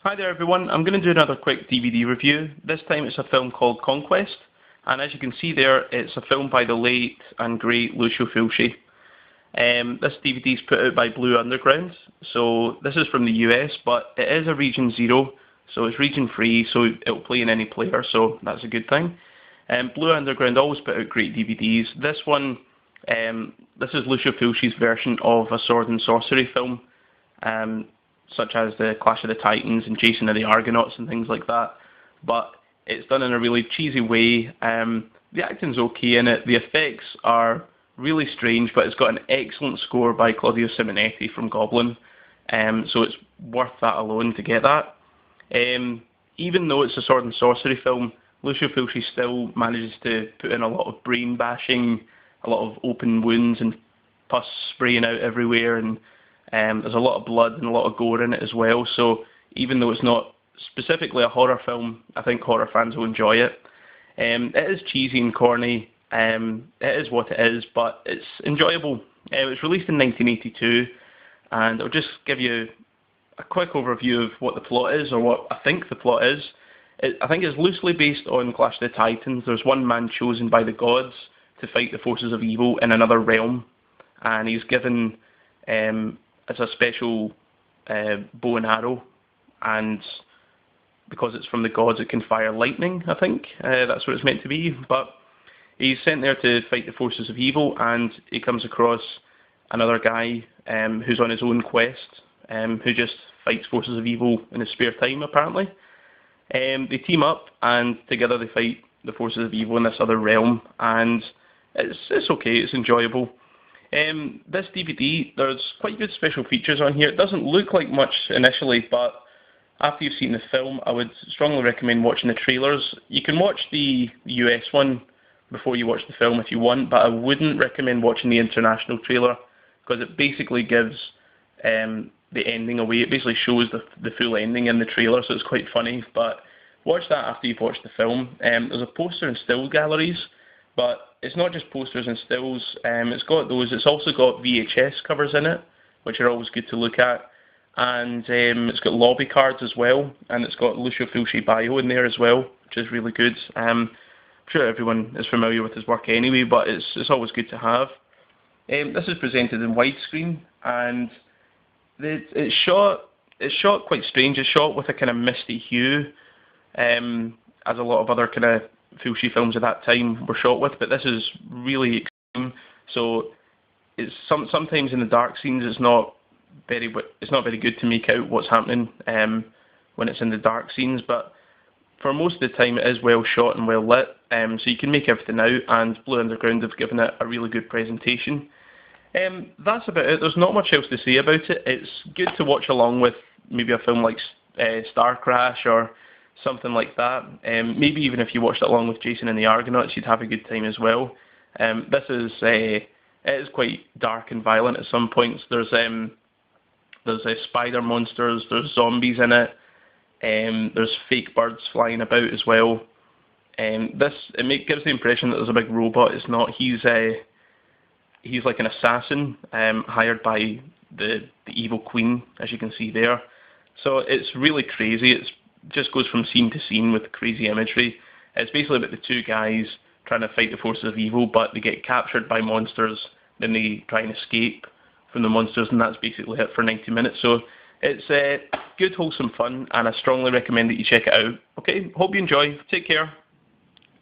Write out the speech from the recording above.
Hi there everyone, I'm going to do another quick DVD review. This time it's a film called Conquest, and as you can see there, it's a film by the late and great Lucio Fulci. This DVD is put out by Blue Underground, so this is from the US, but it is a region 0, so it's region free, so it'll play in any player, so that's a good thing. Blue Underground always put out great DVDs. This one, this is Lucio Fulci's version of a sword and sorcery film, such as the Clash of the Titans and Jason and the Argonauts and things like that, but it's done in a really cheesy way. The acting's okay in it, the effects are really strange, but it's got an excellent score by Claudio Simonetti from Goblin, so it's worth that alone to get that. Even though it's a sword and sorcery film, Lucio Fulci still manages to put in a lot of brain bashing, a lot of open wounds and pus spraying out everywhere, and there's a lot of blood and a lot of gore in it as well, so even though it's not specifically a horror film, I think horror fans will enjoy it. It is cheesy and corny, it is what it is, but it's enjoyable. It was released in 1982, and I'll just give you a quick overview of what the plot is, or what I think the plot is. I think it's loosely based on Clash of the Titans. There's one man chosen by the gods to fight the forces of evil in another realm, and he's given as a special bow and arrow, and because it's from the gods it can fire lightning, I think. That's what it's meant to be, but he's sent there to fight the forces of evil, and he comes across another guy who's on his own quest, who just fights forces of evil in his spare time apparently. They team up and together they fight the forces of evil in this other realm, and it's okay, it's enjoyable. This DVD, there's quite good special features on here. It doesn't look like much initially, but after you've seen the film, I would strongly recommend watching the trailers. You can watch the US one before you watch the film if you want, but I wouldn't recommend watching the international trailer, because it basically gives the ending away. It basically shows the full ending in the trailer, so it's quite funny, but watch that after you've watched the film. There's a poster and still galleries, but it's not just posters and stills, it's got those, it's also got VHS covers in it, which are always good to look at, and it's got lobby cards as well, and it's got Lucio Fulci bio in there as well, which is really good. I'm sure everyone is familiar with his work anyway, but it's always good to have. This is presented in widescreen, and it's shot quite strange. It's shot with a kind of misty hue, as a lot of other kind of Fulci films at that time were shot with, but this is really extreme. So it's sometimes in the dark scenes it's not very good to make out what's happening when it's in the dark scenes, but for most of the time it is well shot and well lit, so you can make everything out, and Blue Underground have given it a really good presentation. That's about it. There's not much else to say about it. It's good to watch along with maybe a film like Star Crash or something like that. Maybe even if you watched it along with Jason and the Argonauts, you'd have a good time as well. This is it is quite dark and violent at some points. There's spider monsters, there's zombies in it, there's fake birds flying about as well. Gives the impression that there's a big robot. It's not. He's like an assassin hired by the evil queen, as you can see there. So it's really crazy. It just goes from scene to scene with crazy imagery. It's basically about the two guys trying to fight the forces of evil, but they get captured by monsters, then they try and escape from the monsters, and that's basically it for 90 minutes. So it's good, wholesome fun, and I strongly recommend that you check it out. Okay, hope you enjoy. Take care.